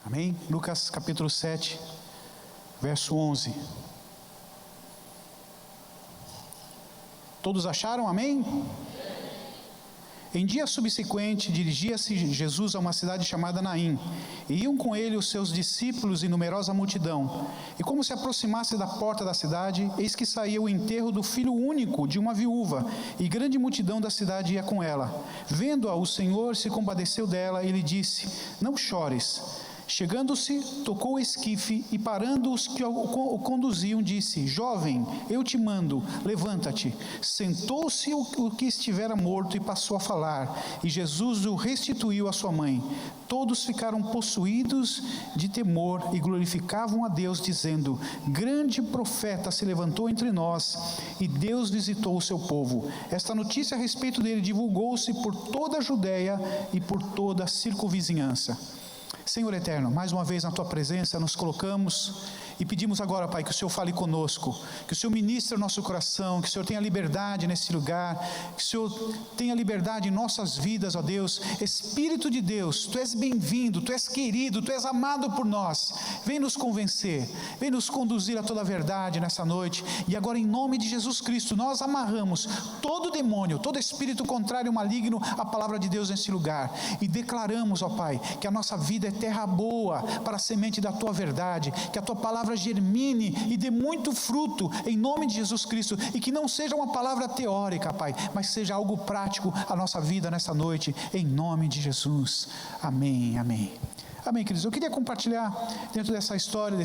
Amém? Lucas capítulo 7, verso 11. Todos acharam? Amém? Em dia subsequente, dirigia-se Jesus a uma cidade chamada Naim, e iam com ele os seus discípulos e numerosa multidão. E como se aproximasse da porta da cidade, eis que saía o enterro do filho único de uma viúva, e grande multidão da cidade ia com ela. Vendo-a, o Senhor se compadeceu dela e lhe disse: não chores. Chegando-se, tocou o esquife e, parando os que o conduziam, disse: jovem, eu te mando, levanta-te. Sentou-se o que estivera morto e passou a falar, e Jesus o restituiu à sua mãe. Todos ficaram possuídos de temor e glorificavam a Deus, dizendo: grande profeta se levantou entre nós, e Deus visitou o seu povo. Esta notícia a respeito dele divulgou-se por toda a Judéia e por toda a circunvizinhança. Senhor eterno, mais uma vez na Tua presença nos colocamos e pedimos agora, Pai, que o Senhor fale conosco, que o Senhor ministre o nosso coração, que o Senhor tenha liberdade nesse lugar, que o Senhor tenha liberdade em nossas vidas, ó Deus. Espírito de Deus, Tu és bem-vindo, Tu és querido, Tu és amado por nós. Vem nos convencer, vem nos conduzir a toda a verdade nessa noite. E agora, em nome de Jesus Cristo, nós amarramos todo demônio, todo espírito contrário, maligno, à palavra de Deus nesse lugar, e declaramos, ó Pai, que a nossa vida é terra boa para a semente da Tua verdade, que a Tua palavra germine e dê muito fruto em nome de Jesus Cristo, e que não seja uma palavra teórica, Pai, mas seja algo prático a nossa vida nessa noite, em nome de Jesus. Amém, amém. Amém, queridos. Eu queria compartilhar dentro dessa história,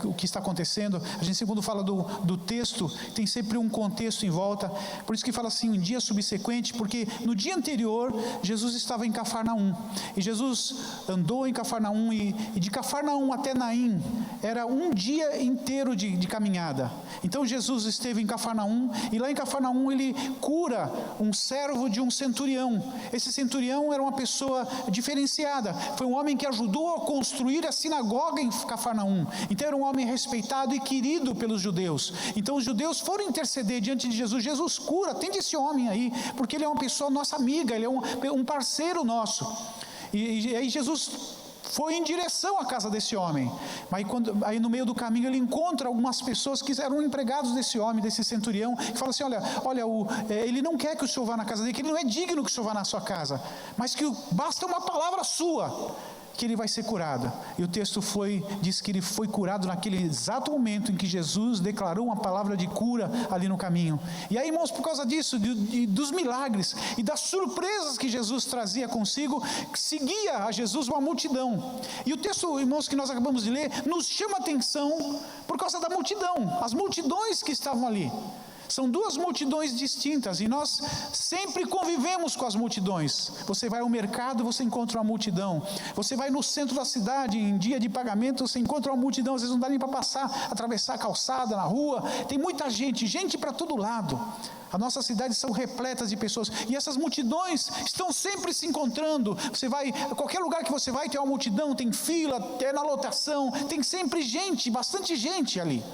o que está acontecendo. A gente, segundo fala do texto, tem sempre um contexto em volta. Por isso que fala assim, um dia subsequente, porque no dia anterior, Jesus estava em Cafarnaum. E Jesus andou em Cafarnaum, e de Cafarnaum até Naim, era um dia inteiro de caminhada. Então Jesus esteve em Cafarnaum, e lá em Cafarnaum ele cura um servo de um centurião. Esse centurião era uma pessoa diferenciada. Foi um homem que ajudou a construir a sinagoga em Cafarnaum. Então era um homem respeitado e querido pelos judeus. Então os judeus foram interceder diante de Jesus. Jesus cura, atende esse homem aí, porque ele é uma pessoa nossa amiga, ele é um parceiro nosso. E aí Jesus foi em direção à casa desse homem. Mas aí no meio do caminho ele encontra algumas pessoas que eram empregados desse homem, desse centurião, que falam assim: olha, ele não quer que o senhor vá na casa dele, que ele não é digno que o senhor vá na sua casa, mas que basta uma palavra sua, que ele vai ser curado. E o texto diz que ele foi curado naquele exato momento em que Jesus declarou uma palavra de cura ali no caminho. E aí, irmãos, por causa disso, dos milagres e das surpresas que Jesus trazia consigo, seguia a Jesus uma multidão. E o texto, irmãos, que nós acabamos de ler, nos chama a atenção por causa da multidão, as multidões que estavam ali. São duas multidões distintas, e nós sempre convivemos com as multidões. Você vai ao mercado, você encontra uma multidão. Você vai no centro da cidade, em dia de pagamento, você encontra uma multidão. Às vezes não dá nem para atravessar a calçada, na rua. Tem muita gente para todo lado. As nossas cidades são repletas de pessoas, e essas multidões estão sempre se encontrando. Você vai, a qualquer lugar que você vai, tem uma multidão, tem fila, tem na lotação, tem sempre gente, bastante gente ali.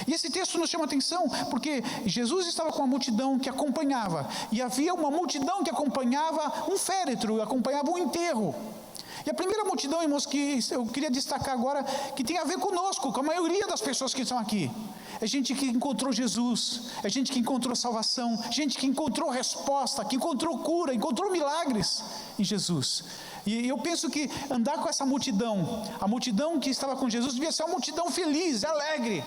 E esse texto nos chama a atenção, porque Jesus estava com uma multidão que acompanhava, e havia uma multidão que acompanhava um féretro, acompanhava um enterro. E a primeira multidão, irmãos, que eu queria destacar agora, que tem a ver conosco, com a maioria das pessoas que estão aqui. É gente que encontrou Jesus, é gente que encontrou salvação, gente que encontrou resposta, que encontrou cura, encontrou milagres em Jesus. E eu penso que andar com essa multidão, a multidão que estava com Jesus, devia ser uma multidão feliz, alegre.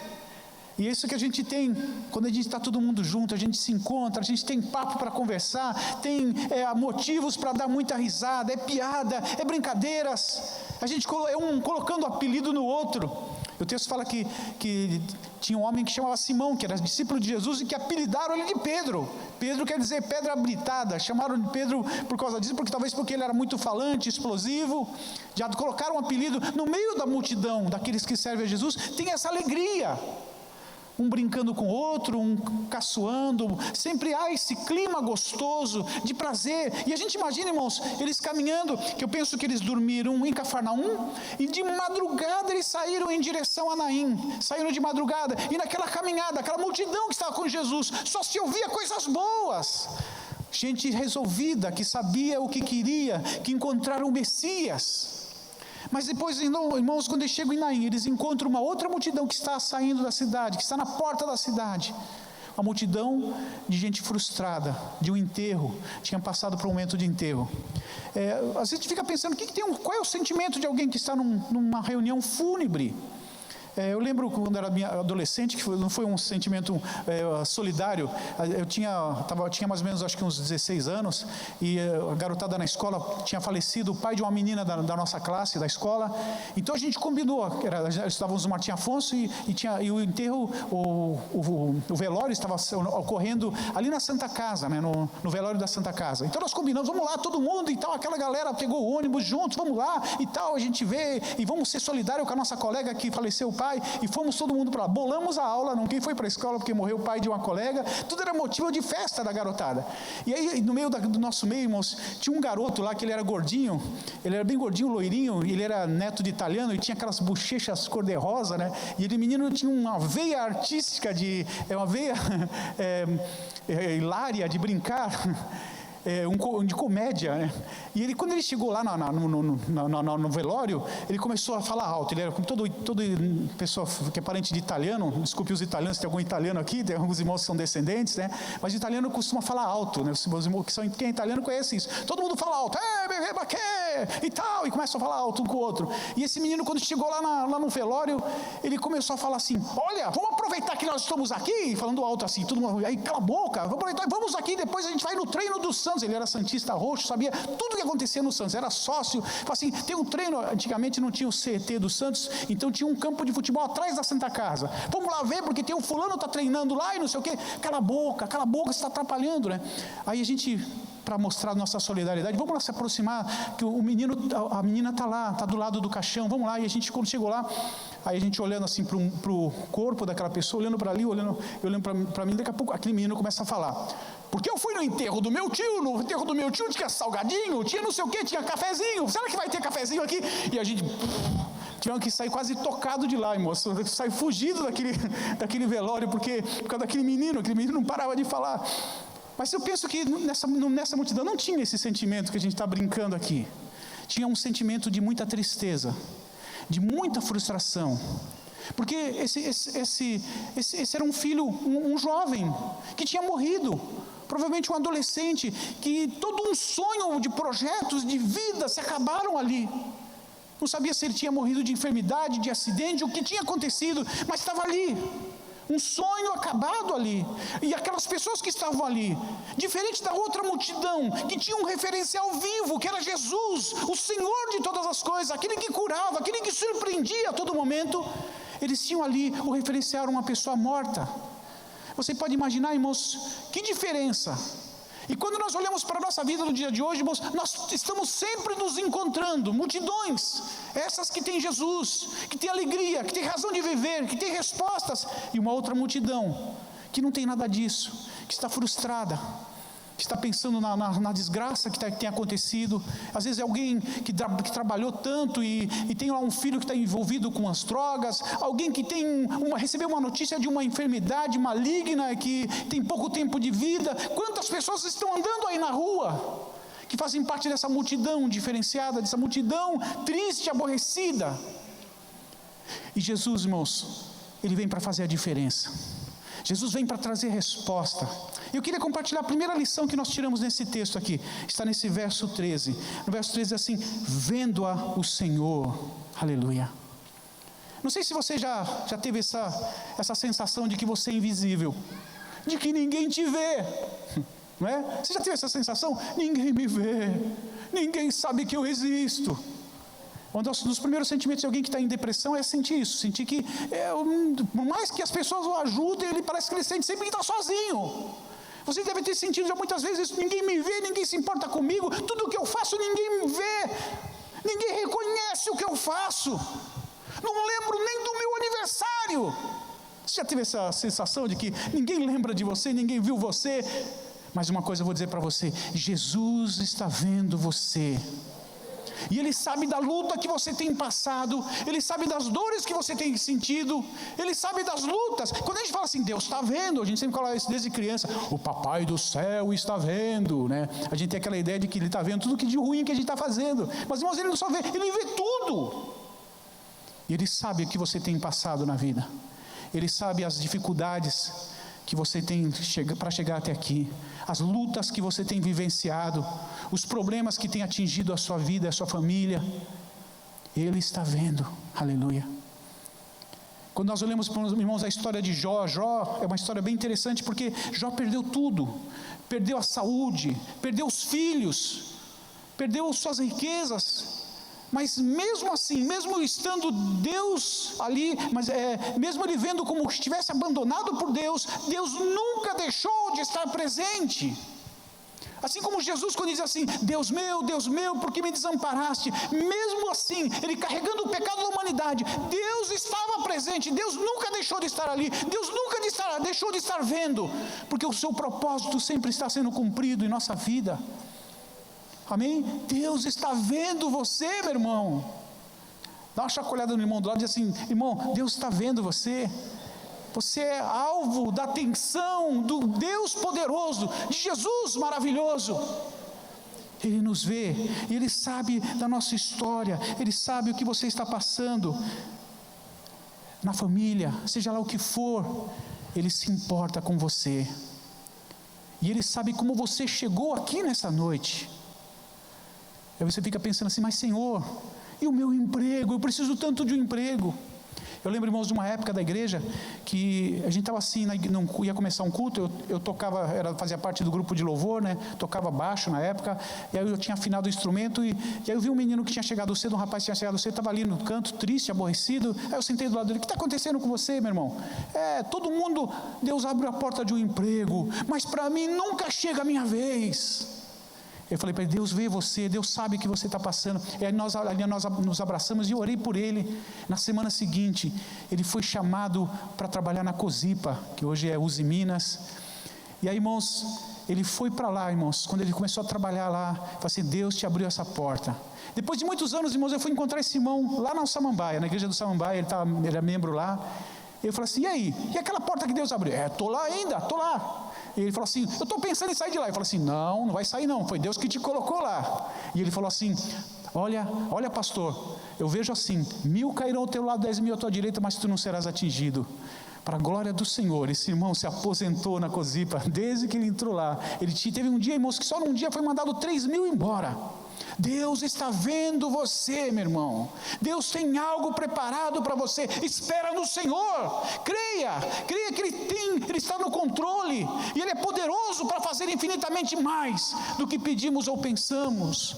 E é isso que a gente tem, quando a gente está todo mundo junto, a gente se encontra, a gente tem papo para conversar, tem motivos para dar muita risada, é piada, é brincadeiras, a gente é um colocando apelido no outro. O texto fala que tinha um homem que chamava Simão, que era discípulo de Jesus, e que apelidaram ele de Pedro. Pedro quer dizer pedra britada. Chamaram de Pedro por causa disso, talvez porque ele era muito falante, explosivo. Já colocaram um apelido. No meio da multidão daqueles que servem a Jesus, tem essa alegria. Um brincando com o outro, um caçoando, sempre há esse clima gostoso, de prazer. E a gente imagina, irmãos, eles caminhando, que eu penso que eles dormiram em Cafarnaum, e de madrugada eles saíram em direção a Naim, saíram de madrugada, e naquela caminhada, aquela multidão que estava com Jesus, só se ouvia coisas boas, gente resolvida, que sabia o que queria, que encontraram o Messias. Mas depois, irmãos, quando eles chegam em Naim, eles encontram uma outra multidão que está saindo da cidade, que está na porta da cidade. Uma multidão de gente frustrada, de um enterro, tinha passado por um momento de enterro. Às vezes a gente fica pensando, qual é o sentimento de alguém que está numa reunião fúnebre? Eu lembro quando era adolescente, que não foi um sentimento solidário. Eu tinha mais ou menos, acho que uns 16 anos, e a garotada na escola tinha falecido, o pai de uma menina da nossa classe, da escola. Então a gente combinou, estávamos no Martim Afonso e o enterro, o velório estava ocorrendo ali na Santa Casa, né, no velório da Santa Casa. Então nós combinamos, vamos lá todo mundo e tal, aquela galera pegou o ônibus juntos, vamos lá e tal, a gente vê e vamos ser solidários com a nossa colega que faleceu, o pai, e fomos todo mundo para lá, bolamos a aula, ninguém foi para a escola porque morreu o pai de uma colega, tudo era motivo de festa da garotada. E aí no meio do nosso meio, irmãos, tinha um garoto lá que ele era gordinho, ele era bem gordinho, loirinho, ele era neto de italiano e tinha aquelas bochechas cor-de-rosa, né? E ele menino tinha uma veia artística, uma veia hilária de brincar, de comédia, né? E ele, quando ele chegou lá no velório, ele começou a falar alto. Ele era como todo pessoa que é parente de italiano, desculpe os italianos, tem algum italiano aqui, tem alguns irmãos que são descendentes, né? Mas o italiano costuma falar alto, né? Os irmãos quem é italiano conhece isso. Todo mundo fala alto, e tal, e começa a falar alto um com o outro. E esse menino, quando chegou lá no velório, ele começou a falar assim: olha, vamos aproveitar que nós estamos aqui, falando alto assim, todo mundo, aí cala a boca, vamos aqui, depois a gente vai no treino do Santos. Ele era santista roxo, sabia tudo o que acontecia no Santos, era sócio. Assim, tem um treino, antigamente não tinha o CT do Santos, então tinha um campo de futebol atrás da Santa Casa. Vamos lá ver, porque tem um fulano está treinando lá e não sei o quê. Cala a boca, você está atrapalhando, né? Aí a gente, para mostrar nossa solidariedade, vamos lá se aproximar, que a menina está lá, está do lado do caixão, vamos lá. E a gente, quando chegou lá, aí a gente olhando assim para o corpo daquela pessoa, olhando para ali, olhando para mim, daqui a pouco aquele menino começa a falar: porque eu fui no enterro do meu tio, tinha salgadinho, tinha não sei o que, tinha cafezinho, será que vai ter cafezinho aqui? E a gente tivemos que sair quase tocado de lá, moço, sair fugido daquele velório, por causa daquele menino não parava de falar. Mas eu penso que nessa multidão não tinha esse sentimento que a gente está brincando aqui. Tinha um sentimento de muita tristeza, de muita frustração. Porque esse era um filho, um jovem, que tinha morrido. Provavelmente um adolescente, que todo um sonho de projetos, de vida, se acabaram ali. Não sabia se ele tinha morrido de enfermidade, de acidente, o que tinha acontecido, mas estava ali. Um sonho acabado ali. E aquelas pessoas que estavam ali, diferente da outra multidão, que tinha um referencial vivo, que era Jesus, o Senhor de todas as coisas, aquele que curava, aquele que surpreendia a todo momento, eles tinham ali o referencial uma pessoa morta. Você pode imaginar, irmãos, que diferença. E quando nós olhamos para a nossa vida no dia de hoje, irmãos, nós estamos sempre nos encontrando multidões, essas que têm Jesus, que têm alegria, que têm razão de viver, que têm respostas, e uma outra multidão que não tem nada disso, que está frustrada, que está pensando na desgraça que tem acontecido. Às vezes é alguém que trabalhou tanto e tem lá um filho que está envolvido com as drogas, alguém que recebeu uma notícia de uma enfermidade maligna, que tem pouco tempo de vida. Quantas pessoas estão andando aí na rua, que fazem parte dessa multidão diferenciada, dessa multidão triste, aborrecida. E Jesus, irmãos, Ele vem para fazer a diferença. Jesus vem para trazer resposta. Eu queria compartilhar a primeira lição que nós tiramos nesse texto aqui. Está nesse verso 13. No verso 13 é assim: vendo-a o Senhor. Aleluia. Não sei se você já teve essa sensação de que você é invisível, de que ninguém te vê, não é? Você já teve essa sensação? Ninguém me vê, ninguém sabe que eu existo. Um dos primeiros sentimentos de alguém que está em depressão é sentir isso, sentir que, por mais que as pessoas o ajudem, ele parece que ele sente sempre que está sozinho. Você deve ter sentido já muitas vezes isso: ninguém me vê, ninguém se importa comigo, tudo o que eu faço ninguém me vê, ninguém reconhece o que eu faço, não lembro nem do meu aniversário. Você já teve essa sensação de que ninguém lembra de você, ninguém viu você? Mas uma coisa eu vou dizer para você: Jesus está vendo você. e Ele sabe da luta que você tem passado, Ele sabe das dores que você tem sentido, Ele sabe das lutas. Quando a gente fala assim, Deus está vendo, a gente sempre fala isso desde criança, o papai do céu está vendo, né? A gente tem aquela ideia de que Ele está vendo tudo que de ruim que a gente está fazendo, mas irmãos, Ele não só vê, Ele vê tudo, e Ele sabe o que você tem passado na vida, Ele sabe as dificuldades que você tem para chegar até aqui, as lutas que você tem vivenciado, os problemas que tem atingido a sua vida, a sua família, Ele está vendo, aleluia. Quando nós olhamos, irmãos, a história de Jó é uma história bem interessante, porque Jó perdeu tudo, perdeu a saúde, perdeu os filhos, perdeu suas riquezas, mas mesmo assim, mesmo estando Deus ali, mesmo ele vendo como se estivesse abandonado por Deus, Deus nunca deixou de estar presente. Assim como Jesus, quando diz assim, Deus meu, por que me desamparaste? Mesmo assim, ele carregando o pecado da humanidade, Deus estava presente, Deus nunca deixou de estar ali, Deus nunca deixou de estar vendo, porque o seu propósito sempre está sendo cumprido em nossa vida. Amém? Deus está vendo você, meu irmão. Dá uma chacoalhada no irmão do lado e diz assim, irmão, Deus está vendo você. Você é alvo da atenção do Deus poderoso, de Jesus maravilhoso. Ele nos vê, Ele sabe da nossa história, Ele sabe o que você está passando na família, seja lá o que for, Ele se importa com você. E Ele sabe como você chegou aqui nessa noite. Aí você fica pensando assim, mas Senhor, e o meu emprego? Eu preciso tanto de um emprego. Eu lembro, irmãos, de uma época da igreja, que a gente estava assim, não ia começar um culto, eu tocava, fazia parte do grupo de louvor, né? Tocava baixo na época, e aí eu tinha afinado o instrumento, e aí eu vi um menino que tinha chegado cedo, um rapaz que tinha chegado cedo, estava ali no canto, triste, aborrecido, aí eu sentei do lado dele, o que está acontecendo com você, meu irmão? Todo mundo, Deus abre a porta de um emprego, mas para mim nunca chega a minha vez. Eu falei para ele, Deus vê você, Deus sabe o que você está passando. E aí nós nos abraçamos e eu orei por ele. Na semana seguinte, ele foi chamado para trabalhar na Cosipa, que hoje é Uzi Minas. E aí, irmãos, ele foi para lá, irmãos. Quando ele começou a trabalhar lá, eu falei assim, Deus te abriu essa porta. Depois de muitos anos, irmãos, eu fui encontrar esse irmão lá na Samambaia, na igreja do Samambaia, ele era membro lá. Eu falei assim, e aí? E aquela porta que Deus abriu? Estou lá ainda, estou lá. E ele falou assim, eu estou pensando em sair de lá. Eu falei assim, não vai sair não, foi Deus que te colocou lá. E ele falou assim, olha pastor, eu vejo assim, 1000 cairão ao teu lado, 10.000 à tua direita, mas tu não serás atingido. Para a glória do Senhor, esse irmão se aposentou na Cosipa, desde que ele entrou lá. Ele teve um dia, irmãos, que só num dia foi mandado 3.000 embora. Deus está vendo você, meu irmão. Deus tem algo preparado para você. Espera no Senhor. Creia que Ele está no controle, e Ele é poderoso para fazer infinitamente mais do que pedimos ou pensamos.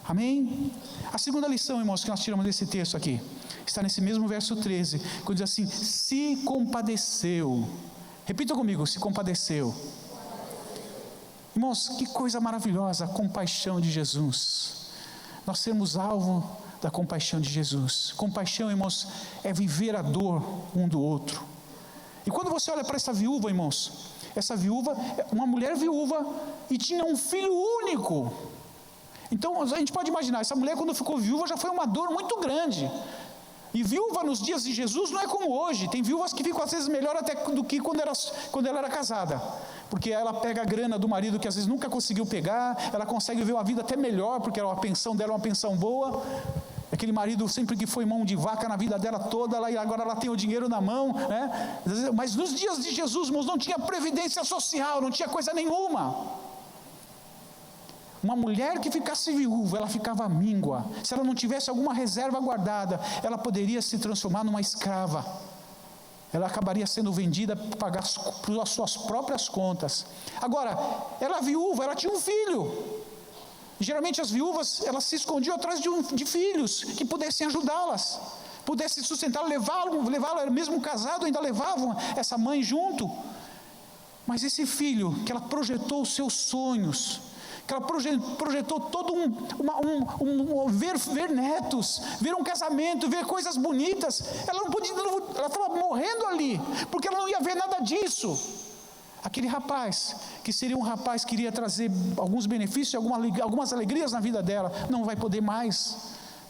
Amém? A segunda lição, irmãos, que nós tiramos desse texto aqui, está nesse mesmo verso 13, quando diz assim, se compadeceu. Repita comigo, se compadeceu. Irmãos, que coisa maravilhosa a compaixão de Jesus. Nós sermos alvo da compaixão de Jesus. Compaixão, irmãos, é viver a dor um do outro. E quando você olha para essa viúva, irmãos, essa viúva é uma mulher viúva e tinha um filho único. Então a gente pode imaginar, essa mulher quando ficou viúva já foi uma dor muito grande. E viúva nos dias de Jesus não é como hoje. Tem viúvas que ficam às vezes melhor até do que quando ela era casada, porque ela pega a grana do marido que às vezes nunca conseguiu pegar, ela consegue ver uma vida até melhor, porque a pensão dela é uma pensão boa. Aquele marido sempre que foi mão de vaca na vida dela toda, e agora ela tem o dinheiro na mão, né? Mas nos dias de Jesus, irmãos, não tinha previdência social, não tinha coisa nenhuma. Uma mulher que ficasse viúva, ela ficava míngua. Se ela não tivesse alguma reserva guardada, ela poderia se transformar numa escrava. Ela acabaria sendo vendida para pagar as suas próprias contas. Agora, ela viúva, ela tinha um filho. Geralmente as viúvas, elas se escondiam atrás de filhos que pudessem ajudá-las, pudessem sustentar, levá-la, mesmo casado, ainda levavam essa mãe junto. Mas esse filho, que ela projetou os seus sonhos, que ela projetou todo ver netos, ver um casamento, ver coisas bonitas, ela não podia, ela estava morrendo ali, porque ela não ia ver nada disso. Aquele rapaz, que seria um rapaz que iria trazer alguns benefícios, algumas alegrias na vida dela, não vai poder mais,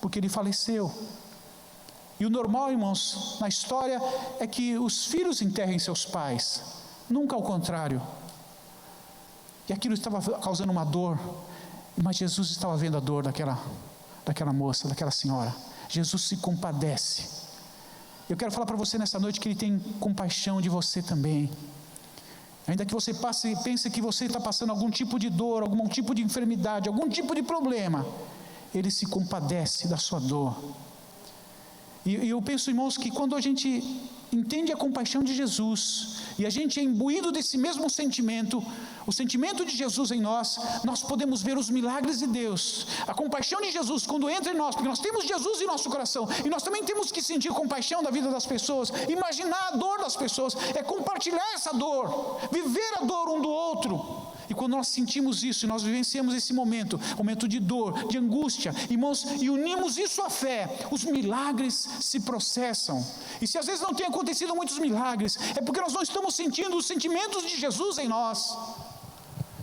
porque ele faleceu. E o normal, irmãos, na história, é que os filhos enterrem seus pais, nunca ao contrário. E aquilo estava causando uma dor, mas Jesus estava vendo a dor daquela moça, daquela senhora. Jesus se compadece. Eu quero falar para você nessa noite que Ele tem compaixão de você também. Ainda que você pense que você está passando algum tipo de dor, algum tipo de enfermidade, algum tipo de problema, Ele se compadece da sua dor. E eu penso, irmãos, que quando a gente entende a compaixão de Jesus, e a gente é imbuído desse mesmo sentimento, o sentimento de Jesus em nós, nós podemos ver os milagres de Deus. A compaixão de Jesus, quando entra em nós, porque nós temos Jesus em nosso coração, e nós também temos que sentir compaixão da vida das pessoas, imaginar a dor das pessoas, é compartilhar essa dor, viver a dor um do outro. E quando nós sentimos isso, e nós vivenciamos esse momento de dor, de angústia, irmãos, e unimos isso à fé, os milagres se processam. E se às vezes não tem acontecido muitos milagres, é porque nós não estamos sentindo os sentimentos de Jesus em nós.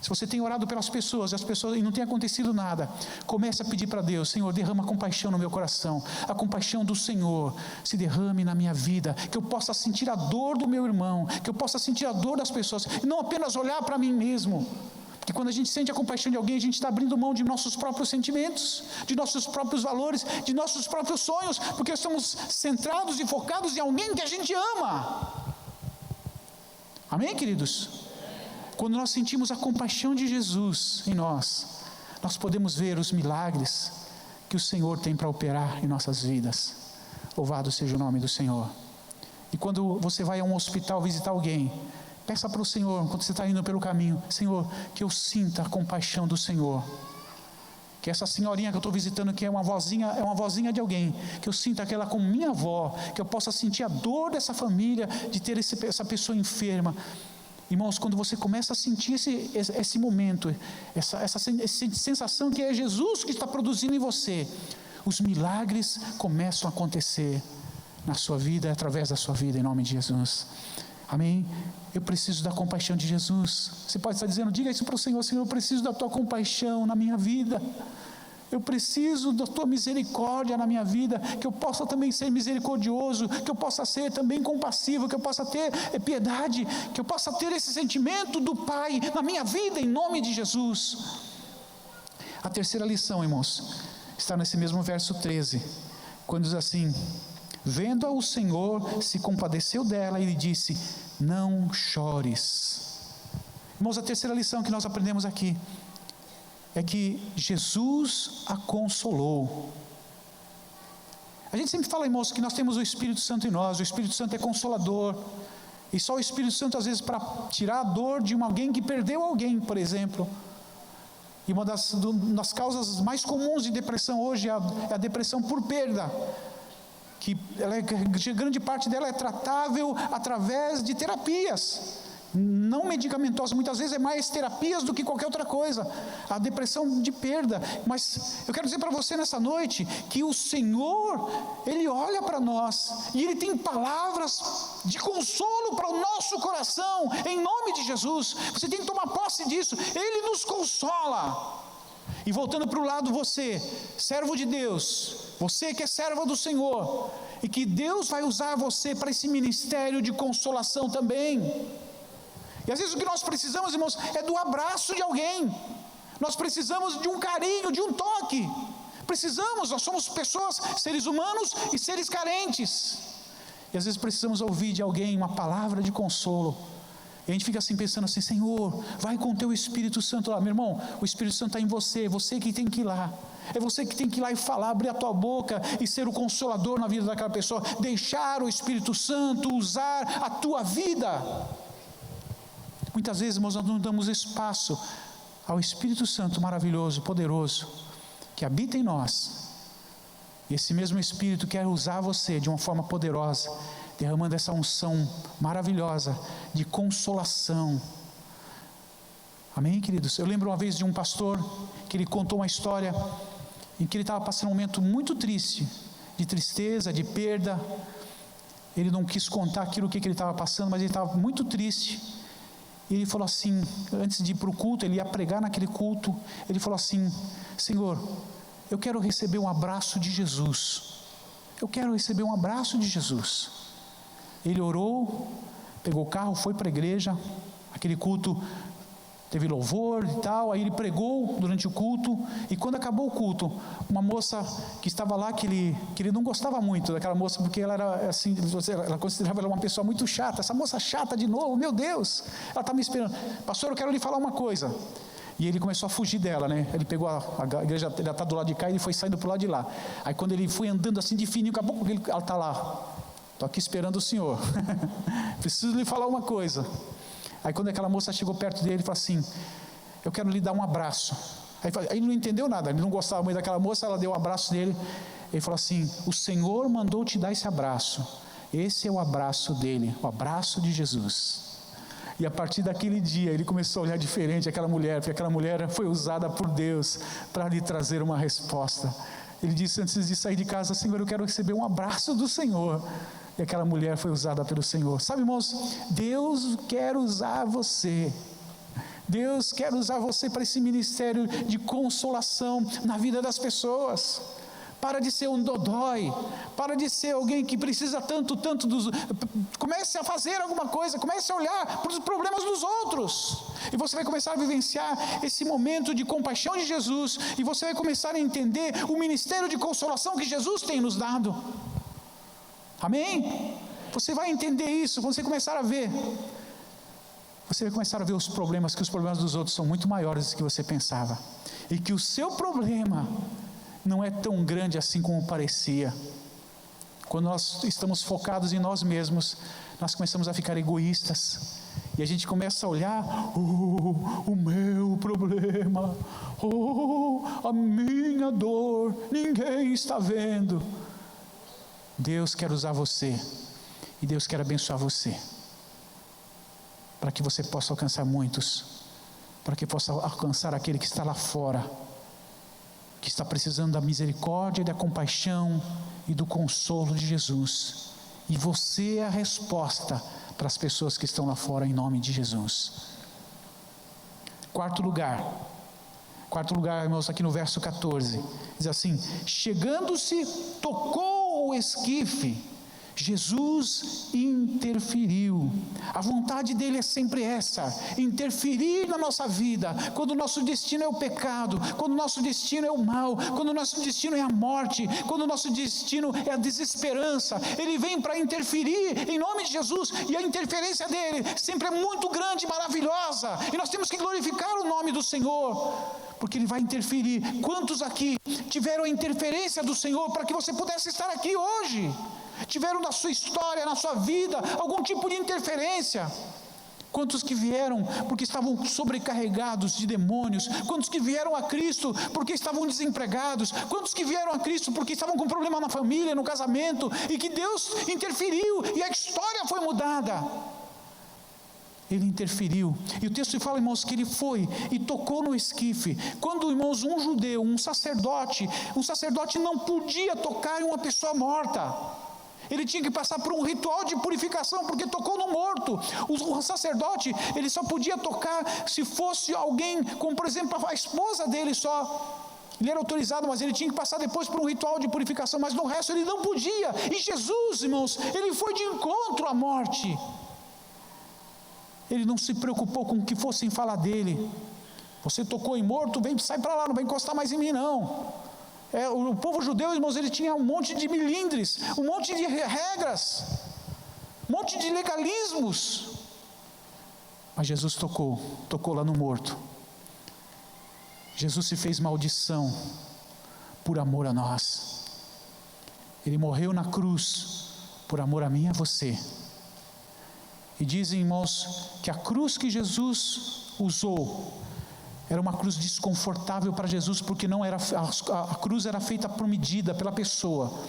Se você tem orado pelas pessoas, e não tem acontecido nada, comece a pedir para Deus: Senhor, derrama compaixão no meu coração, a compaixão do Senhor se derrame na minha vida, que eu possa sentir a dor do meu irmão, que eu possa sentir a dor das pessoas, e não apenas olhar para mim mesmo. Porque quando a gente sente a compaixão de alguém, a gente está abrindo mão de nossos próprios sentimentos, de nossos próprios valores, de nossos próprios sonhos, porque estamos centrados e focados em alguém que a gente ama. Amém, queridos? Quando nós sentimos a compaixão de Jesus em nós, nós podemos ver os milagres que o Senhor tem para operar em nossas vidas. Louvado seja o nome do Senhor. E quando você vai a um hospital visitar alguém, peça para o Senhor, quando você está indo pelo caminho: Senhor, que eu sinta a compaixão do Senhor. Que essa senhorinha que eu estou visitando, que é uma vozinha de alguém, que eu sinta aquela como minha avó, que eu possa sentir a dor dessa família, de ter essa pessoa enferma. Irmãos, quando você começa a sentir esse momento, essa sensação que é Jesus que está produzindo em você, os milagres começam a acontecer na sua vida, através da sua vida, em nome de Jesus. Amém? Eu preciso da compaixão de Jesus. Você pode estar dizendo: diga isso para o Senhor: Senhor, eu preciso da tua compaixão na minha vida. Eu preciso da tua misericórdia na minha vida, que eu possa também ser misericordioso, que eu possa ser também compassivo, que eu possa ter piedade, que eu possa ter esse sentimento do Pai na minha vida, em nome de Jesus. A terceira lição, irmãos, está nesse mesmo verso 13, quando diz assim: vendo-a o Senhor, se compadeceu dela e lhe disse: não chores. Irmãos, a terceira lição que nós aprendemos aqui é que Jesus a consolou. A gente sempre fala, irmãos, que nós temos o Espírito Santo em nós. O Espírito Santo é consolador, e só o Espírito Santo, às vezes, para tirar a dor de alguém que perdeu alguém, por exemplo. E uma das causas mais comuns de depressão hoje é a depressão por perda, que grande parte dela é tratável através de terapias não medicamentosas. Muitas vezes é mais terapias do que qualquer outra coisa, a depressão de perda. Mas eu quero dizer para você nessa noite que o Senhor, Ele olha para nós e Ele tem palavras de consolo para o nosso coração, em nome de Jesus. Você tem que tomar posse disso. Ele nos consola. E voltando para o lado, você, servo de Deus, você que é serva do Senhor, e que Deus vai usar você para esse ministério de consolação também. E às vezes o que nós precisamos, irmãos, é do abraço de alguém. Nós precisamos de um carinho, de um toque. Nós somos pessoas, seres humanos e seres carentes. E às vezes precisamos ouvir de alguém uma palavra de consolo. E a gente fica assim pensando assim: Senhor, vai com o teu Espírito Santo lá. Meu irmão, o Espírito Santo está em você, você que tem que ir lá. É você que tem que ir lá e falar, abrir a tua boca e ser o consolador na vida daquela pessoa. Deixar o Espírito Santo usar a tua vida. Muitas vezes, irmãos, nós não damos espaço ao Espírito Santo maravilhoso, poderoso, que habita em nós. E esse mesmo Espírito quer usar você de uma forma poderosa, derramando essa unção maravilhosa de consolação. Amém, queridos? Eu lembro uma vez de um pastor que ele contou uma história em que ele estava passando um momento muito triste, de tristeza, de perda. Ele não quis contar aquilo que ele estava passando, mas ele estava muito triste. E ele falou assim, antes de ir para o culto, ele ia pregar naquele culto, ele falou assim: Senhor, eu quero receber um abraço de Jesus. Eu quero receber um abraço de Jesus. Ele orou, pegou o carro, foi para a igreja. Aquele culto teve louvor e tal. Aí ele pregou durante o culto. E quando acabou o culto, uma moça que estava lá, que ele não gostava muito daquela moça, porque ela era assim, ela considerava ela uma pessoa muito chata. Essa moça chata de novo, meu Deus, ela está me esperando. Pastor, eu quero lhe falar uma coisa. E ele começou a fugir dela, né? Ele pegou a igreja, ele está do lado de cá, e ele foi saindo para o lado de lá. Aí quando ele foi andando assim de fininho, daqui a pouco ela está lá: estou aqui esperando o senhor. Preciso lhe falar uma coisa. Aí quando aquela moça chegou perto dele, ele falou assim: eu quero lhe dar um abraço. Aí ele não entendeu nada, ele não gostava muito daquela moça. Ela deu um abraço nele. Ele falou assim: o Senhor mandou te dar esse abraço. Esse é o abraço dele, o abraço de Jesus. E a partir daquele dia, ele começou a olhar diferente aquela mulher, porque aquela mulher foi usada por Deus para lhe trazer uma resposta. Ele disse antes de sair de casa: Senhor, eu quero receber um abraço do Senhor. E aquela mulher foi usada pelo Senhor. Sabe, irmãos, Deus quer usar você. Deus quer usar você para esse ministério de consolação na vida das pessoas. Para de ser um dodói, para de ser alguém que precisa tanto dos... Comece a fazer alguma coisa, comece a olhar para os problemas dos outros, e você vai começar a vivenciar esse momento de compaixão de Jesus, e você vai começar a entender o ministério de consolação que Jesus tem nos dado. Amém? Você vai entender isso, quando você começar a ver. Você vai começar a ver os problemas, que os problemas dos outros são muito maiores do que você pensava, e que o seu problema não é tão grande assim como parecia. Quando nós estamos focados em nós mesmos, nós começamos a ficar egoístas, e a gente começa a olhar: o meu problema, a minha dor, ninguém está vendo. Deus quer usar você, e Deus quer abençoar você, para que você possa alcançar muitos, para que possa alcançar aquele que está lá fora, que está precisando da misericórdia, da compaixão e do consolo de Jesus. E você é a resposta para as pessoas que estão lá fora, em nome de Jesus. Quarto lugar, irmãos, aqui no verso 14, diz assim: chegando-se, tocou o esquife, Jesus interferiu. A vontade dele é sempre essa: interferir na nossa vida, quando o nosso destino é o pecado, quando o nosso destino é o mal, quando o nosso destino é a morte, quando o nosso destino é a desesperança. Ele vem para interferir em nome de Jesus, e a interferência dele sempre é muito grande e maravilhosa, e nós temos que glorificar o nome do Senhor, porque ele vai interferir. Quantos aqui tiveram a interferência do Senhor para que você pudesse estar aqui hoje? Tiveram na sua história, na sua vida, algum tipo de interferência? Quantos que vieram porque estavam sobrecarregados de demônios? Quantos que vieram a Cristo porque estavam desempregados? Quantos que vieram a Cristo porque estavam com problema na família, no casamento, e que Deus interferiu e a história foi mudada? Ele interferiu, e o texto fala, irmãos, que ele foi e tocou no esquife. Quando, irmãos, um judeu, um sacerdote não podia tocar em uma pessoa morta. Ele tinha que passar por um ritual de purificação, porque tocou no morto. O sacerdote, ele só podia tocar se fosse alguém, como por exemplo a esposa dele só. Ele era autorizado, mas ele tinha que passar depois por um ritual de purificação, mas no resto ele não podia. E Jesus, irmãos, ele foi de encontro à morte. Ele não se preocupou com o que fossem falar dele. Você tocou em morto, sai para lá, não vai encostar mais em mim não. O povo judeu, irmãos, ele tinha um monte de milindres, um monte de regras, um monte de legalismos. Mas Jesus tocou lá no morto. Jesus se fez maldição por amor a nós. Ele morreu na cruz por amor a mim e a você. E dizem, irmãos, que a cruz que Jesus usou era uma cruz desconfortável para Jesus, porque não era, a cruz era feita por medida, pela pessoa.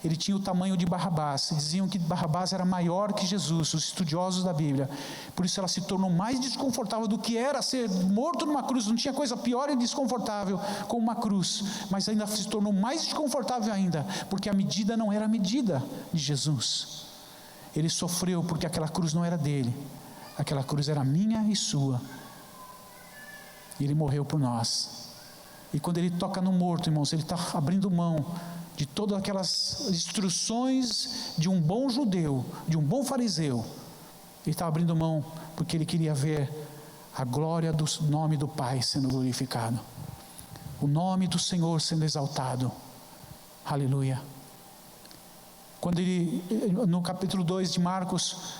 Ele tinha o tamanho de Barrabás. Diziam que Barrabás era maior que Jesus, os estudiosos da Bíblia. Por isso ela se tornou mais desconfortável do que era ser morto numa cruz. Não tinha coisa pior e desconfortável como uma cruz. Mas ainda se tornou mais desconfortável ainda, porque a medida não era a medida de Jesus. Ele sofreu porque aquela cruz não era dele. aquela cruz era minha e sua, e Ele morreu por nós. E quando Ele toca no morto, irmãos, Ele está abrindo mão de todas aquelas instruções de um bom judeu, de um bom fariseu. Ele está abrindo mão porque Ele queria ver a glória do nome do Pai sendo glorificado, o nome do Senhor sendo exaltado. Aleluia. Quando Ele, no capítulo 2 de Marcos,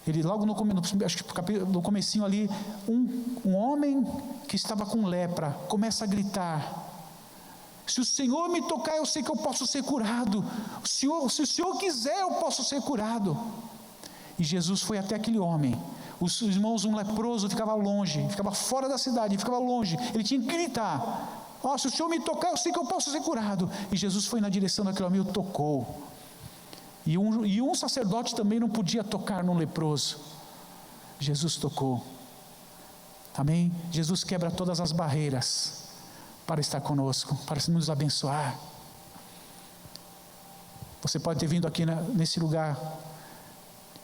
Ele logo no comecinho ali, um homem que estava com lepra começa a gritar: se o Senhor me tocar, eu sei que eu posso ser curado. Se o Senhor quiser, eu posso ser curado. E Jesus foi até aquele homem. Os irmãos, um leproso ficava longe, ficava fora da cidade, ficava longe. Ele tinha que gritar: se o Senhor me tocar, eu sei que eu posso ser curado. E Jesus foi na direção daquele homem e o tocou. E um sacerdote também não podia tocar no leproso. Jesus tocou. Amém? Jesus quebra todas as barreiras para estar conosco, para nos abençoar. Você pode ter vindo aqui nesse lugar,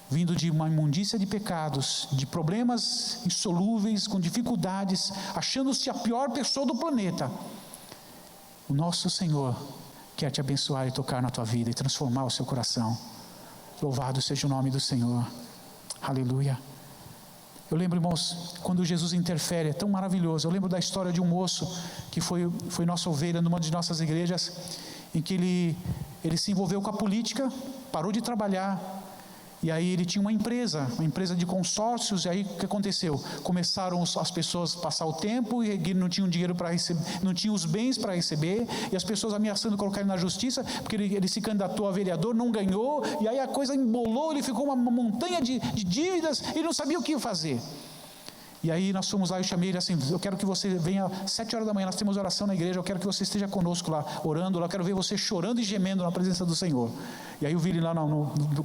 vindo de uma imundícia de pecados, de problemas insolúveis, com dificuldades, achando-se a pior pessoa do planeta. O nosso Senhor quer te abençoar e tocar na tua vida e transformar o seu coração. Louvado seja o nome do Senhor. Aleluia. Eu lembro, irmãos, quando Jesus interfere, é tão maravilhoso. Eu lembro da história de um moço que foi nossa ovelha numa de nossas igrejas, em que ele se envolveu com a política, parou de trabalhar. E aí ele tinha uma empresa de consórcios. E aí o que aconteceu? Começaram as pessoas a passar o tempo e ele não tinha dinheiro para receber, não tinha os bens para receber, e as pessoas ameaçando colocar ele na justiça, porque ele se candidatou a vereador, não ganhou, e aí a coisa embolou, ele ficou uma montanha de dívidas, ele não sabia o que fazer. E aí nós fomos lá, eu chamei ele assim: eu quero que você venha às 7 horas da manhã, nós temos oração na igreja, eu quero que você esteja conosco lá, orando lá, eu quero ver você chorando e gemendo na presença do Senhor. E aí eu vi ele lá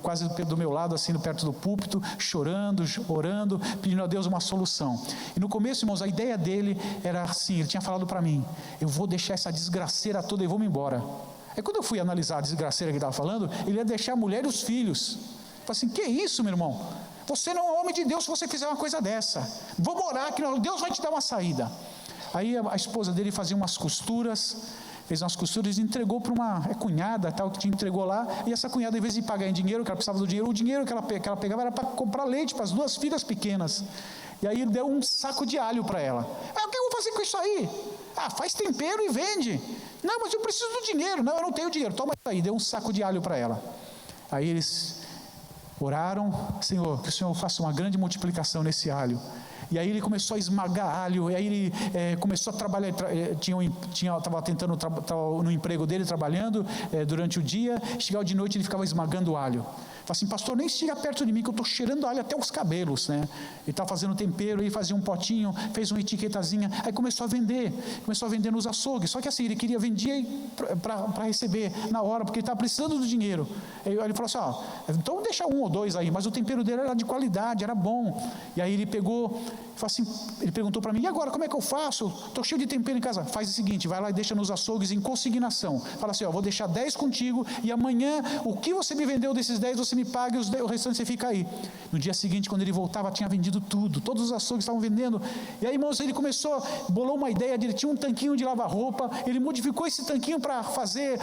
quase do meu lado, assim, perto do púlpito, chorando, orando, pedindo a Deus uma solução. E no começo, irmãos, a ideia dele era assim, ele tinha falado para mim: eu vou deixar essa desgraceira toda e vou me embora. Aí quando eu fui analisar a desgraceira que ele estava falando, ele ia deixar a mulher e os filhos. Eu falei assim: que isso, meu irmão? Você não é homem de Deus se você fizer uma coisa dessa. Vamos orar que Deus vai te dar uma saída. Aí a esposa dele fazia umas costuras, fez umas costuras e entregou para uma cunhada tal, que te entregou lá. E essa cunhada, em vez de pagar em dinheiro, que ela precisava do dinheiro, o dinheiro que ela pegava era para comprar leite para as 2 filhas pequenas. E aí ele deu um saco de alho para ela. O que eu vou fazer com isso aí? Faz tempero e vende. Não, mas eu preciso do dinheiro. Não, eu não tenho dinheiro. Toma isso aí. Deu um saco de alho para ela. Aí eles oraram: Senhor, que o Senhor faça uma grande multiplicação nesse alho. E aí ele começou a esmagar alho, e aí ele começou a trabalhar, estava tentando no emprego dele, trabalhando durante o dia, chegava de noite ele ficava esmagando alho. Falei assim: pastor, nem chega perto de mim, que eu estou cheirando alho até os cabelos, né? Ele estava fazendo tempero, ele fazia um potinho, fez uma etiquetazinha, aí começou a vender nos açougues. Só que assim, ele queria vender para receber na hora, porque ele estava precisando do dinheiro. Aí ele falou assim: então deixa 1 ou 2 aí, mas o tempero dele era de qualidade, era bom. E aí ele pegou, ele perguntou para mim: e agora, como é que eu faço? Estou cheio de tempero em casa. Faz o seguinte, vai lá e deixa nos açougues em consignação. Fala assim: vou deixar 10 contigo, e amanhã o que você me vendeu desses 10, você me paga, e o restante você fica aí. No dia seguinte, quando ele voltava, tinha vendido tudo, todos os açougues estavam vendendo. E aí, irmãos, ele bolou uma ideia ele tinha um tanquinho de lavar roupa, ele modificou esse tanquinho para fazer,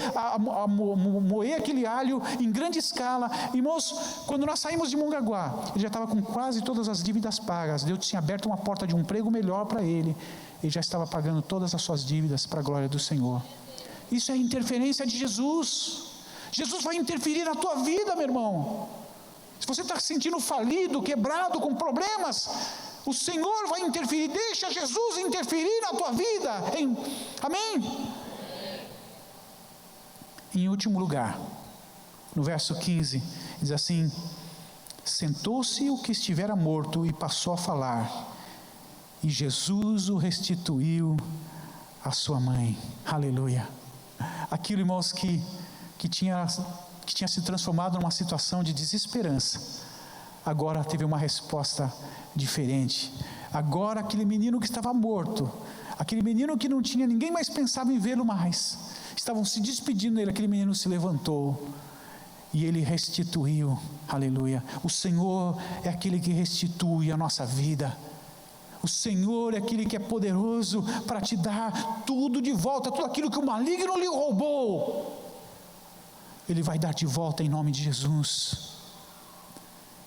moer aquele alho em grande escala. Irmãos, quando nós saímos de Mongaguá, ele já estava com quase todas as dívidas pagas. Deus tinha aberto uma porta de um emprego melhor para ele. Ele já estava pagando todas as suas dívidas para a glória do Senhor. Isso é a interferência de Jesus. Jesus vai interferir na tua vida, meu irmão. Se você está se sentindo falido, quebrado, com problemas, o Senhor vai interferir. Deixa Jesus interferir na tua vida. Amém? Em último lugar, no verso 15, diz assim: sentou-se o que estivera morto e passou a falar, e Jesus o restituiu à sua mãe. Aleluia. Aquilo, irmãos, que tinha se transformado numa situação de desesperança, agora teve uma resposta diferente. Agora aquele menino que estava morto, aquele menino que não tinha, ninguém mais pensava em vê-lo mais, estavam se despedindo dele, aquele menino se levantou. e Ele restituiu, aleluia. O Senhor é aquele que restitui a nossa vida. O Senhor é aquele que é poderoso para te dar tudo de volta, tudo aquilo que o maligno lhe roubou, Ele vai dar de volta em nome de Jesus.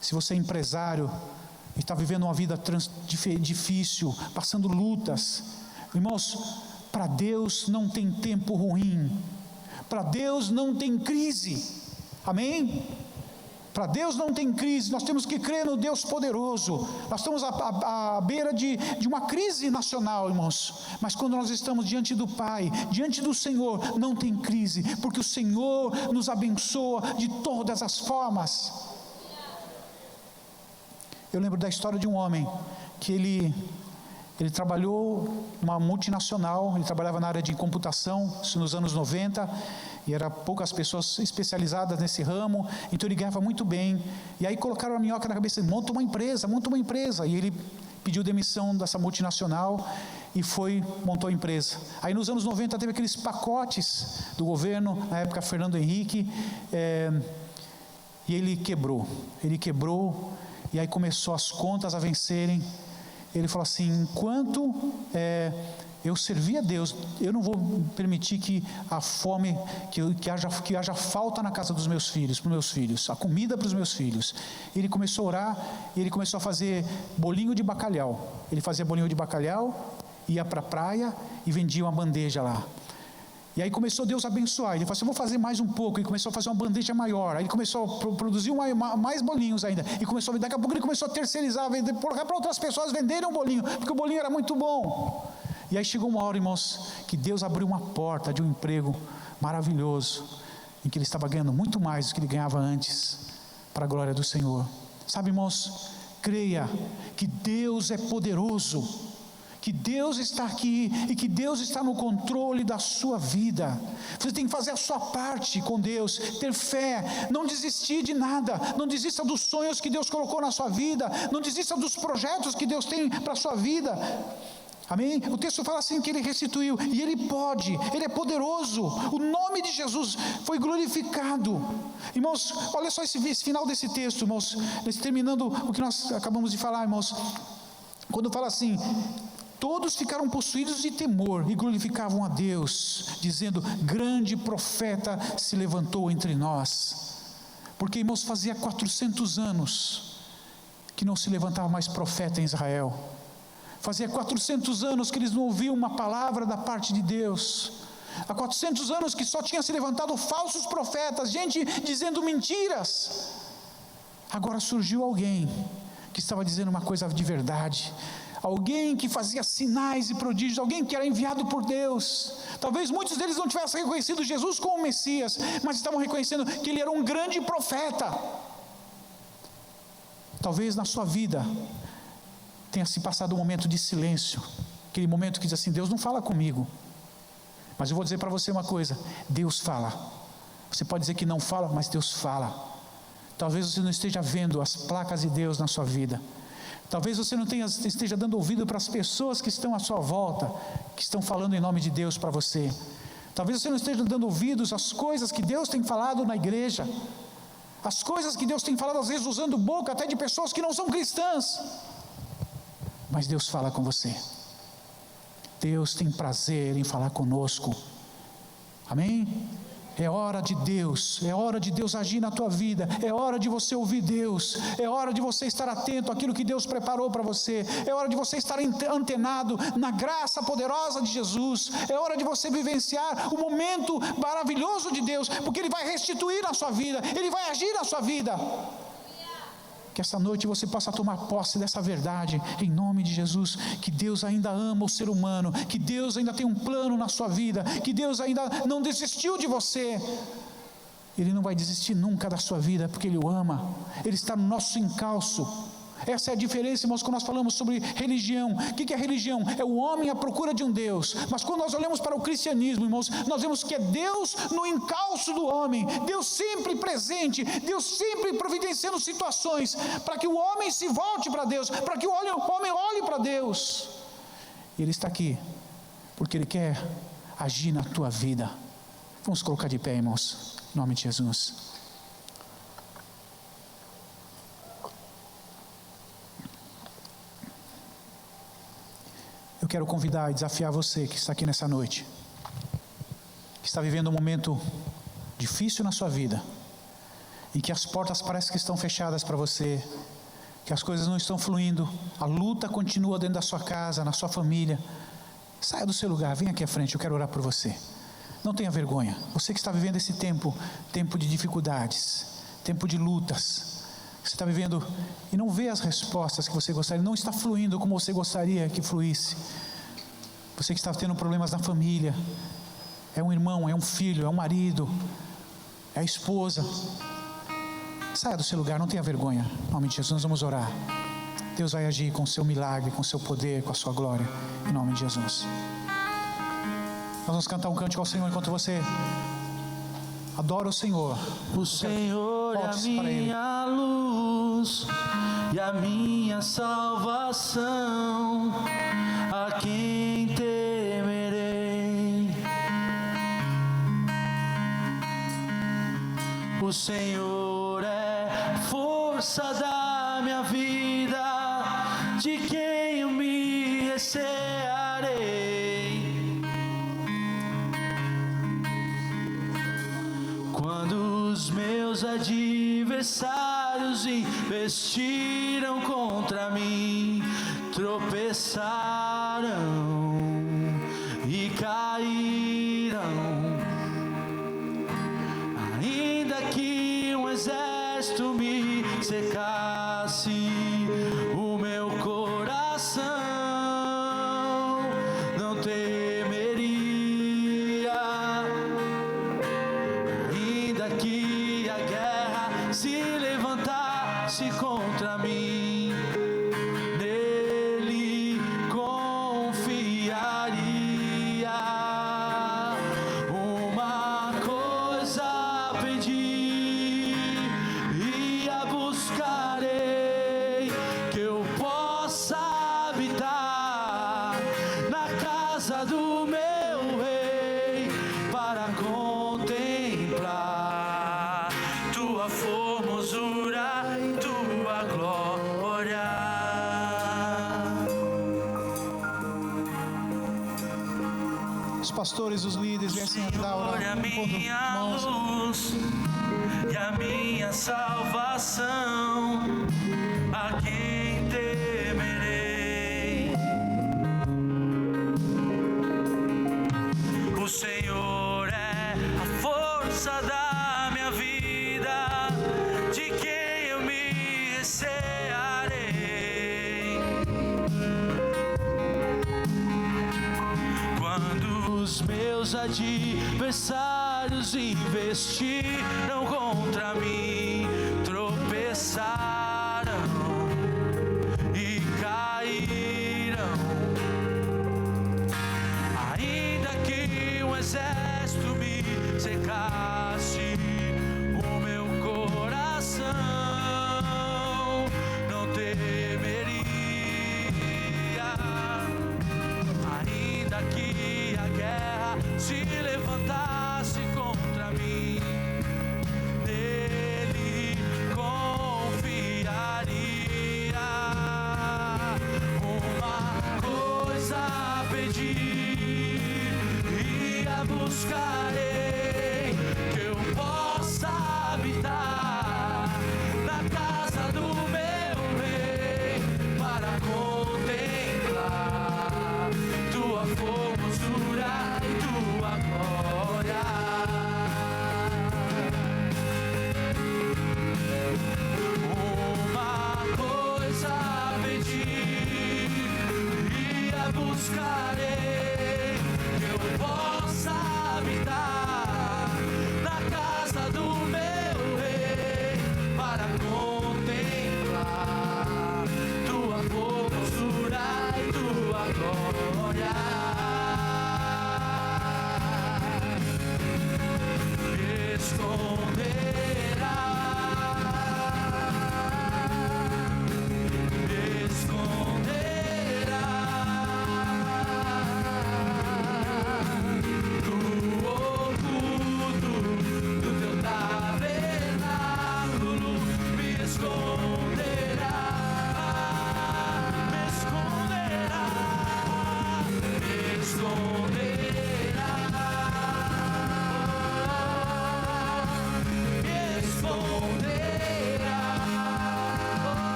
Se você é empresário e está vivendo uma vida difícil, passando lutas, irmãos, para Deus não tem tempo ruim, para Deus não tem crise, amém? Para Deus não tem crise. Nós temos que crer no Deus poderoso. Nós estamos à beira de uma crise nacional, irmãos, mas quando nós estamos diante do Pai, diante do Senhor, não tem crise, porque o Senhor nos abençoa de todas as formas. Eu lembro da história de um homem que ele trabalhou numa multinacional, ele trabalhava na área de computação, isso nos anos 90, e eram poucas pessoas especializadas nesse ramo, então ele ganhava muito bem, e aí colocaram a minhoca na cabeça, monta uma empresa, e ele pediu demissão dessa multinacional, e montou a empresa. Aí nos anos 90 teve aqueles pacotes do governo, na época Fernando Henrique, e ele quebrou, e aí começou as contas a vencerem. Ele falou assim: enquanto eu servir a Deus, eu não vou permitir que a fome, que haja falta na casa dos meus filhos, para os meus filhos, a comida para os meus filhos. Ele começou a orar, e ele começou a fazer bolinho de bacalhau. Ele fazia bolinho de bacalhau, ia para a praia e vendia uma bandeja lá. E aí começou Deus a abençoar. Ele falou assim: eu vou fazer mais um pouco. Ele começou a fazer uma bandeja maior. Aí ele começou a produzir mais bolinhos ainda. E daqui a pouco ele começou a terceirizar, colocar para outras pessoas venderem um bolinho, porque o bolinho era muito bom. E aí chegou uma hora, irmãos, que Deus abriu uma porta de um emprego maravilhoso, em que ele estava ganhando muito mais do que ele ganhava antes, para a glória do Senhor. Sabe, irmãos, creia que Deus é poderoso, que Deus está aqui e que Deus está no controle da sua vida. Você tem que fazer a sua parte com Deus, ter fé, não desistir de nada, não desista dos sonhos que Deus colocou na sua vida, não desista dos projetos que Deus tem para a sua vida. Amém? O texto fala assim que Ele restituiu, e Ele pode, Ele é poderoso, o nome de Jesus foi glorificado. Irmãos, olha só esse final desse texto, irmãos, terminando o que nós acabamos de falar, irmãos, quando fala assim: todos ficaram possuídos de temor e glorificavam a Deus, dizendo: grande profeta se levantou entre nós. Porque, irmãos, fazia 400 anos que não se levantava mais profeta em Israel. Fazia 400 anos que eles não ouviam uma palavra da parte de Deus. Há 400 anos que só tinha se levantado falsos profetas, gente dizendo mentiras. Agora surgiu alguém que estava dizendo uma coisa de verdade, alguém que fazia sinais e prodígios, alguém que era enviado por Deus. Talvez muitos deles não tivessem reconhecido Jesus como o Messias, mas estavam reconhecendo que Ele era um grande profeta. Talvez na sua vida tenha se passado um momento de silêncio, aquele momento que diz assim: Deus não fala comigo. Mas eu vou dizer para você uma coisa: Deus fala. Você pode dizer que não fala, mas Deus fala. Talvez você não esteja vendo as placas de Deus na sua vida. Talvez você não esteja dando ouvido para as pessoas que estão à sua volta, que estão falando em nome de Deus para você. Talvez você não esteja dando ouvidos às coisas que Deus tem falado na igreja, as coisas que Deus tem falado, às vezes usando boca até de pessoas que não são cristãs. Mas Deus fala com você. Deus tem prazer em falar conosco. Amém? É hora de Deus agir na tua vida, é hora de você ouvir Deus, é hora de você estar atento àquilo que Deus preparou para você, é hora de você estar antenado na graça poderosa de Jesus, é hora de você vivenciar o momento maravilhoso de Deus, porque Ele vai restituir na sua vida, Ele vai agir na sua vida. Que essa noite você possa tomar posse dessa verdade, em nome de Jesus, que Deus ainda ama o ser humano, que Deus ainda tem um plano na sua vida, que Deus ainda não desistiu de você. Ele não vai desistir nunca da sua vida, porque Ele o ama, Ele está no nosso encalço. Essa é a diferença, irmãos, quando nós falamos sobre religião. O que é religião? É o homem à procura de um Deus. Mas quando nós olhamos para o cristianismo, irmãos, nós vemos que é Deus no encalço do homem, Deus sempre presente, Deus sempre providenciando situações para que o homem se volte para Deus, para que o homem olhe para Deus. E Ele está aqui porque Ele quer agir na tua vida. Vamos colocar de pé, irmãos, em nome de Jesus. quero convidar e desafiar você que está aqui nessa noite, que está vivendo um momento difícil na sua vida, em que as portas parecem que estão fechadas para você, que as coisas não estão fluindo, a luta continua dentro da sua casa, na sua família. Saia do seu lugar, vem aqui à frente, eu quero orar por você. Não tenha vergonha. Você que está vivendo esse tempo de dificuldades, tempo de lutas, você está vivendo e não vê as respostas que você gostaria, não está fluindo como você gostaria que fluísse. Você que está tendo problemas na família, é um irmão, é um filho, é um marido, é a esposa. Saia do seu lugar, não tenha vergonha. Em nome de Jesus, nós vamos orar. Deus vai agir com o seu milagre, com o seu poder, com a sua glória. Em nome de Jesus. Nós vamos cantar um cântico ao Senhor enquanto você adora o Senhor. O Senhor é a minha luz e a minha salvação. A quem temerei? O Senhor é a força da minha vida, de quem eu me recearei. Quando os meus adversários investiram contra mim, tropeçaram e caíram. Ainda que um exército me cercasse, o meu coração não temeria. Ainda que a guerra se levantasse contra mim, nele confiaria. Uma coisa pedi e a buscarei, que eu possa habitar na casa do meu rei, para contemplar tua formosura e tua glória. Os pastores, os líderes, vêm assim ajudar a orar. Senhor é a minha Irmãos, luz e a minha salvação, a quem temerei? O Senhor é a força da minha vida, de quem eu me recearei. Quando os meus adversários investiram contra mim, tropeçaram e caíram. Ainda que um exército me cercasse, o meu coração não temeria. Ainda que a guerra se levantasse contra mim,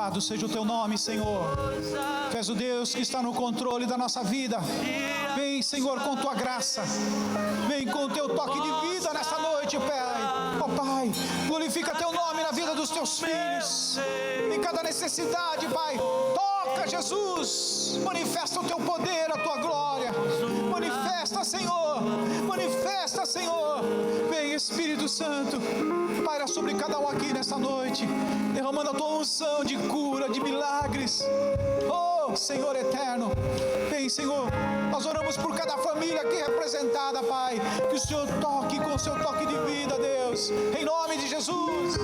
Louvado seja o teu nome, Senhor. Tu és o Deus que está no controle da nossa vida. Vem, Senhor, com tua graça. Vem com o teu toque de vida nessa noite, Pai. Ó Pai, glorifica teu nome na vida dos teus filhos. Em cada necessidade, Pai. Toca, Jesus. Manifesta o teu poder, a tua glória. Manifesta, Senhor. Manifesta, Senhor. Vem, Espírito Santo. Paira sobre cada um aqui nessa noite, derramando a tua unção de cura, de milagres. Oh, Senhor eterno. Vem, Senhor. Nós oramos por cada família aqui representada, Pai. Que o Senhor toque com o seu toque de vida, Deus. Em nome de Jesus.